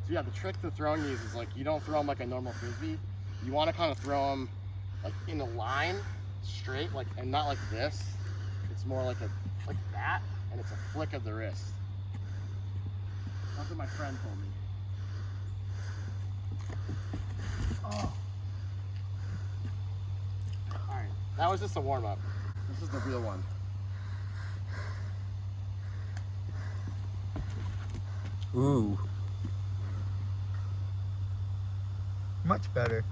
So yeah, the trick to throwing these is like you don't throw them like a normal frisbee. You want to kind of throw them like in a line, straight, like, and not like this. It's more like that, and it's a flick of the wrist. That's what my friend told me. Oh. All right, that was just a warm up. This is the real one. Ooh. Much better.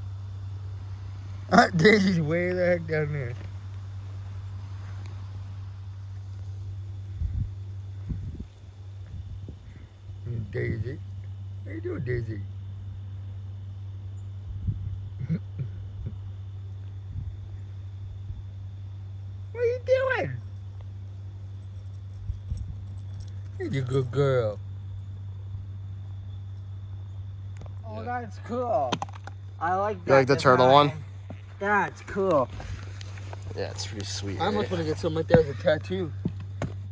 Daisy's way the heck down there. Daisy. How you doing, Daisy? What are you doing? You're a good girl. Oh, Yeah. that's cool. I like that. You like the turtle one? That's cool. Yeah, it's pretty sweet. I almost want to get something like that as a tattoo.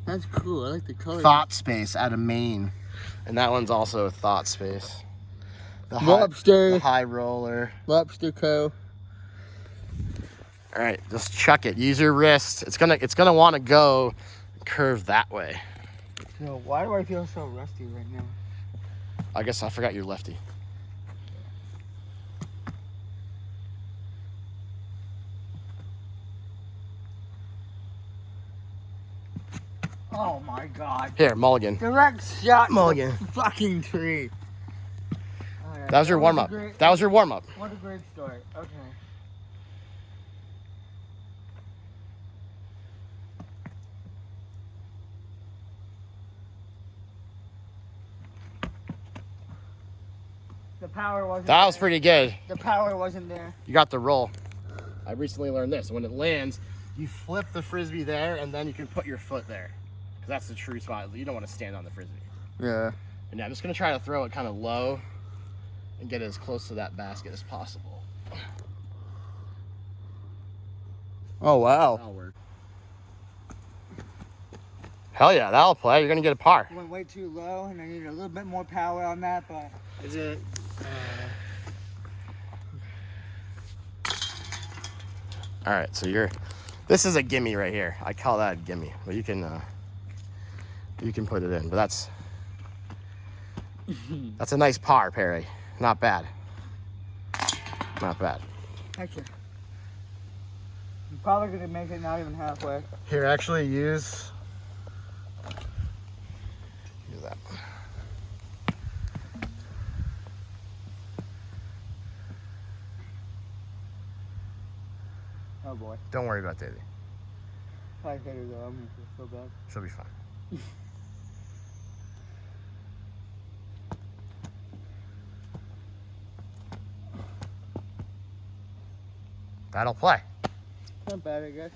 That's cool. I like the color. Thought Space out of Maine. And that one's also a Thought Space. The Lobster. The high roller. Lobster Co. All right, just chuck it. Use your wrist. It's gonna want to go curve that way. So why do I feel so rusty right now? I guess I forgot you're lefty. Oh my god. Here, mulligan. Direct shot Mulligan. to the fucking tree. Right, That was your warm up. That was your warm up. What a great story. Okay. The power wasn't That was there. pretty good. The power wasn't there. You got the roll. I recently learned this. When it lands, you flip the frisbee there, and then you can put your foot there. Because that's the true spot. You don't want to stand on the frisbee. Yeah. And yeah, I'm just going to try to throw it kind of low and get it as close to that basket as possible. Oh wow. That'll work. Hell yeah, that'll play. You're going to get a par. Went way too low, and I needed a little bit more power on that, but is it? All right, so this is a gimme right here. I call that a gimme, but you can put it in. But that's a nice par, Perry. Not bad. Not bad. Actually, I'm probably gonna make it not even halfway. Here, actually use that. Oh boy. Don't worry about Daisy. I hit her though. I'm gonna feel so bad. She'll be fine. That'll play. Not bad, I guess.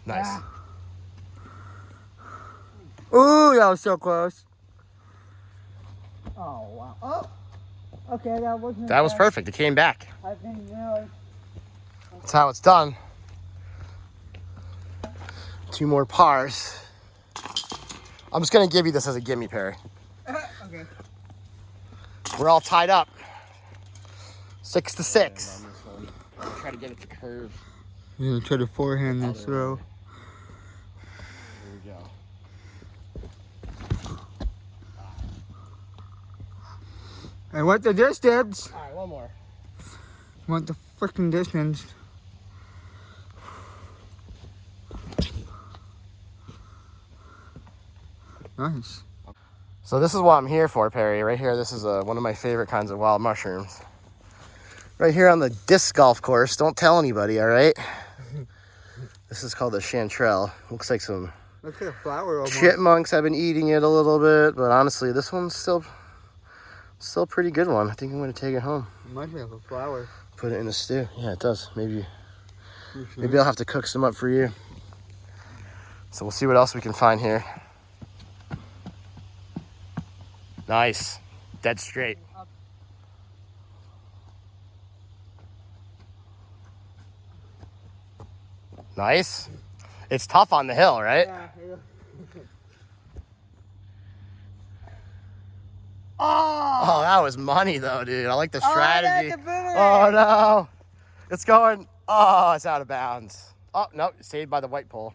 Nice. Ah. Ooh, that was so close. Oh wow. Oh. Okay, that wasn't. That was bad. perfect. It came back. I didn't realize. That's how it's done. 2 more pars. I'm just gonna give you this as a gimme, Perry. Okay. We're all tied up. 6 to 6. I'll try to get it to curve. I'm gonna try to forehand this throw. Here we go. I want the distance. All right, one more. I want the freaking distance. Nice. So this is what I'm here for, Perry. Right here, this is one of my favorite kinds of wild mushrooms. Right here on the disc golf course. Don't tell anybody, all right? This is called the chanterelle. Looks like some Looks like a flower almost. chipmunks have been eating it a little bit, but honestly, this one's still a pretty good one. I think I'm gonna take it home. Reminds me of a flower. Put it in a stew. Yeah, it does. Maybe Sure. I'll have to cook some up for you. So we'll see what else we can find here. Nice. Dead straight. Nice. It's tough on the hill, right? Yeah. Oh, that was money though, dude. I like the strategy. Oh, that's Oh no. It's going. Oh, it's out of bounds. Oh, no, saved by the white pole.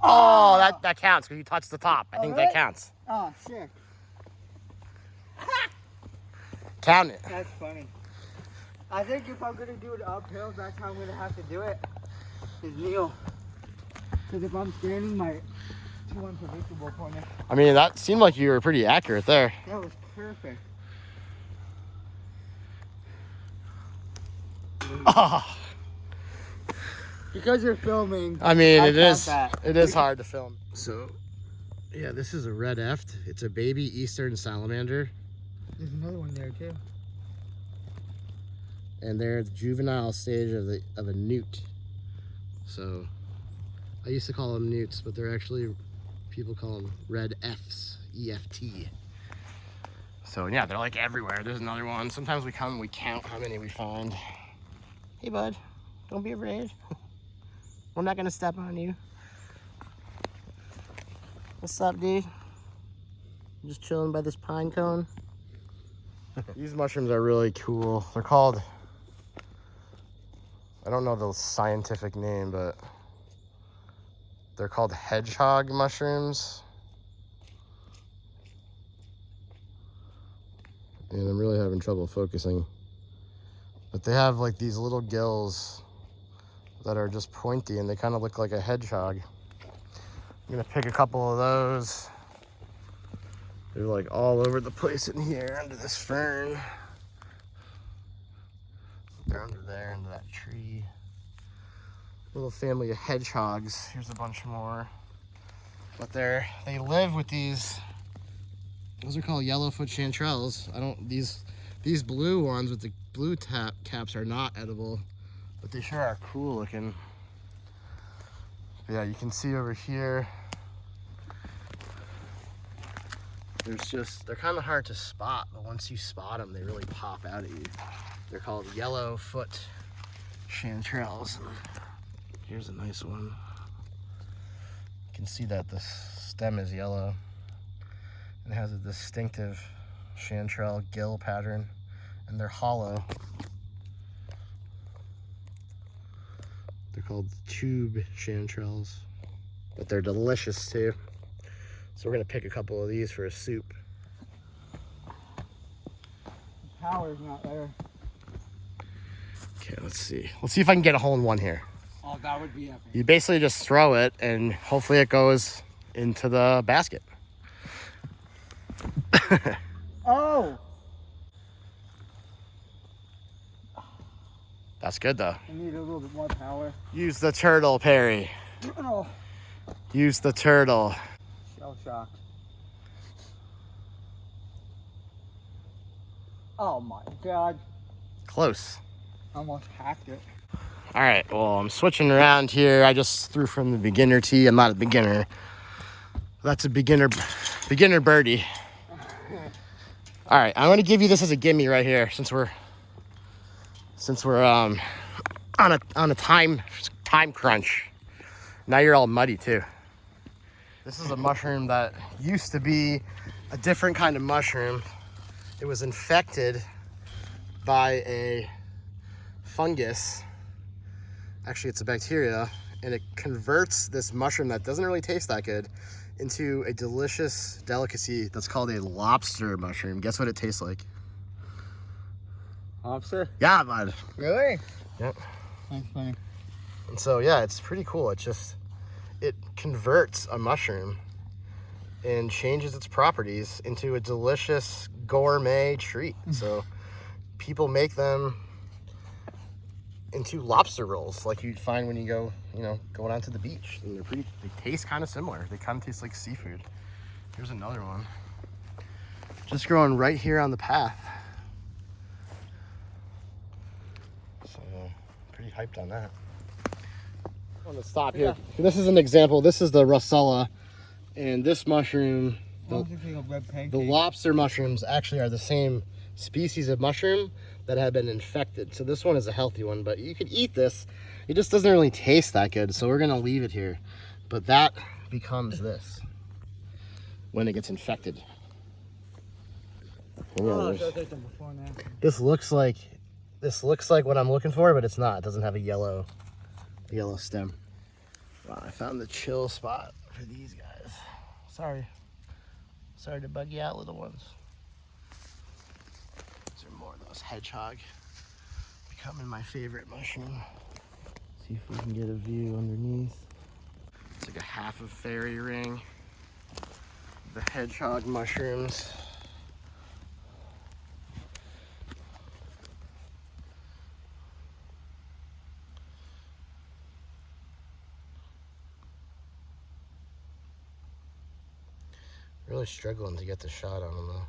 Oh, that counts because you touched the top. I think that counts. Oh, shit. Count it. That's funny. I think if I'm going to do it uphill, that's how I'm going to have to do it. Is kneel. Because if I'm standing, my too unpredictable for me. I mean, that seemed like you were pretty accurate there. That was perfect. Oh. Because you're filming. I mean, it is hard to film. So, yeah, this is a red eft. It's a baby eastern salamander. There's another one there too. And they're at the juvenile stage of a newt. So, I used to call them newts, but they're actually, people call them red Fs, E-F-T. So yeah, they're like everywhere. There's another one. Sometimes we come and we count how many we find. Hey bud, don't be afraid. We're not gonna step on you. What's up, dude? I'm just chilling by this pine cone. These mushrooms are really cool. They're called, I don't know the scientific name, but they're called hedgehog mushrooms. And I'm really having trouble focusing. But they have like these little gills that are just pointy and they kind of look like a hedgehog. I'm gonna pick a couple of those. They're like all over the place in here under this fern. They're under there, into that tree. Little family of hedgehogs. Here's a bunch more. But they live with these, those are called yellowfoot chanterelles. These blue ones with the blue caps are not edible, but they sure are cool looking. But yeah, you can see over here, they're kind of hard to spot, but once you spot them, they really pop out at you. They're called yellowfoot chanterelles. Here's a nice one. You can see that the stem is yellow. It has a distinctive chanterelle gill pattern, and they're hollow. They're called tube chanterelles, but they're delicious too. So we're gonna pick a couple of these for a soup. Power's not there. Okay, let's see. Let's see if I can get a hole in one here. Oh, that would be epic. You basically just throw it and hopefully it goes into the basket. Oh! That's good though. I need a little bit more power. Use the turtle, Perry. Oh. Use the turtle. Shell shocked. Oh my god. Close. Almost hacked it. All right, well, I'm switching around here. I just threw from the beginner tee. I'm not a beginner. That's a beginner birdie. All right, I'm gonna give you this as a gimme right here, since we're on a time crunch. Now you're all muddy too. This is a mushroom that used to be a different kind of mushroom. It was infected by a fungus. Actually, it's a bacteria, and it converts this mushroom that doesn't really taste that good into a delicious delicacy that's called a lobster mushroom. Guess what it tastes like? Lobster? Yeah, bud. Really? Yep. That's funny. And so, yeah, it's pretty cool. It converts a mushroom and changes its properties into a delicious gourmet treat. So people make them into lobster rolls like you'd find when you go, going out to the beach. And they taste kind of similar. They kind of taste like seafood. Here's another one. Just growing right here on the path. So, pretty hyped on that. I'm gonna stop here. Yeah. This is an example. This is the Russella, and this mushroom, the lobster mushrooms actually are the same species of mushroom that have been infected. So this one is a healthy one, but you could eat this. It just doesn't really taste that good, so we're gonna leave it here. But that becomes this. when it gets infected. Yeah, Oh, so there's some before and after. this looks like what I'm looking for, but it's not. It doesn't have a yellow stem. Wow, I found the chill spot for these guys. Sorry to bug you out, little ones. These are more of those hedgehog. Becoming my favorite mushroom. See if we can get a view underneath. It's like a half of fairy ring. The hedgehog mushrooms. Really struggling to get the shot on them though.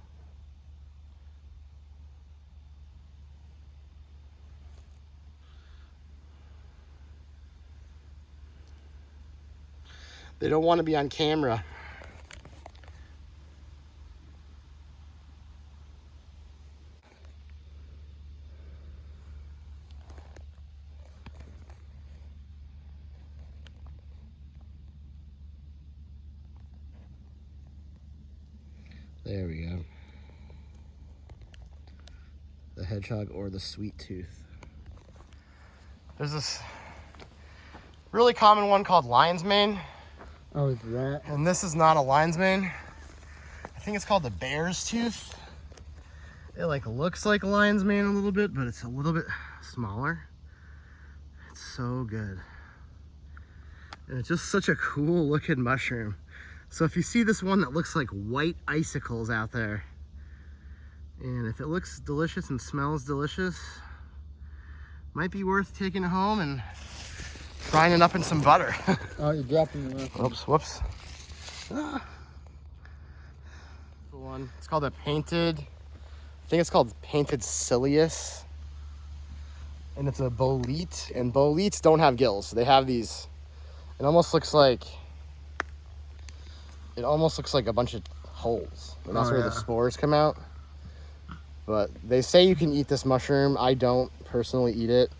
They don't want to be on camera. There we go. The hedgehog or the sweet tooth. There's this really common one called lion's mane. Oh, it's that. And this is not a lion's mane. I think it's called the bear's tooth. It like looks like a lion's mane a little bit, but it's a little bit smaller. It's so good. And it's just such a cool looking mushroom. So if you see this one that looks like white icicles out there, and if it looks delicious and smells delicious, might be worth taking it home and frying it up in some butter. Oh, you're dropping the Whoops. Ah. One. It's called a painted, I think it's called painted cilius. And it's a bolete, and boletes don't have gills. They have these, it almost looks like a bunch of holes. And that's where the spores come out. But they say you can eat this mushroom. I don't personally eat it.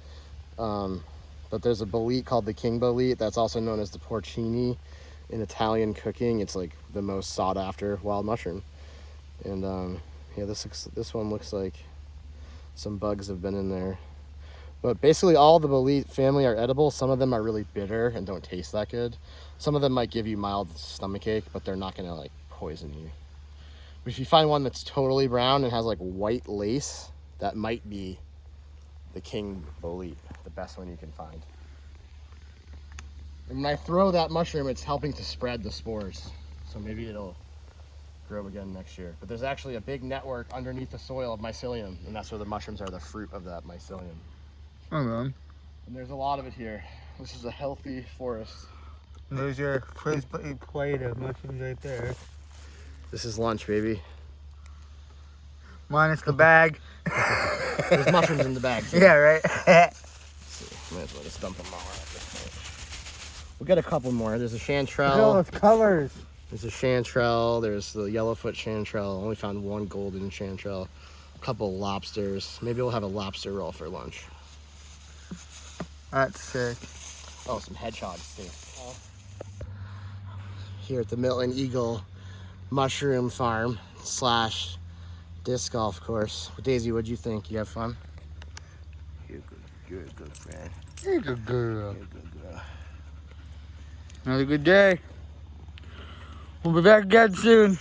But there's a bolete called the king bolete that's also known as the porcini in Italian cooking. It's like the most sought after wild mushroom. And yeah, this one looks like some bugs have been in there. But basically all the bolete family are edible. Some of them are really bitter and don't taste that good. Some of them might give you mild stomach ache, but they're not gonna like poison you. But if you find one that's totally brown and has like white lace, that might be the king bolete, the best one you can find. And when I throw that mushroom, it's helping to spread the spores. So maybe it'll grow again next year. But there's actually a big network underneath the soil of mycelium, and that's where the mushrooms are, the fruit of that mycelium. Oh, man. And there's a lot of it here. This is a healthy forest. There's your first plate of mushrooms right there. This is lunch, baby. Minus the bag. There's mushrooms in the bag. Too. Yeah, right? Let's see. Might as well just dump them all out at this point. We'll get a couple more. There's a chanterelle. Look at those colors. There's a chanterelle. There's the yellowfoot chanterelle. Only found one golden chanterelle. A couple lobsters. Maybe we'll have a lobster roll for lunch. That's sick. Oh, some hedgehogs too. Here at the Milton Eagle Mushroom Farm / disc golf course. Daisy, what'd you think? You have fun? You're a good friend. You're a good girl. You're a good girl. Another good day. We'll be back again soon.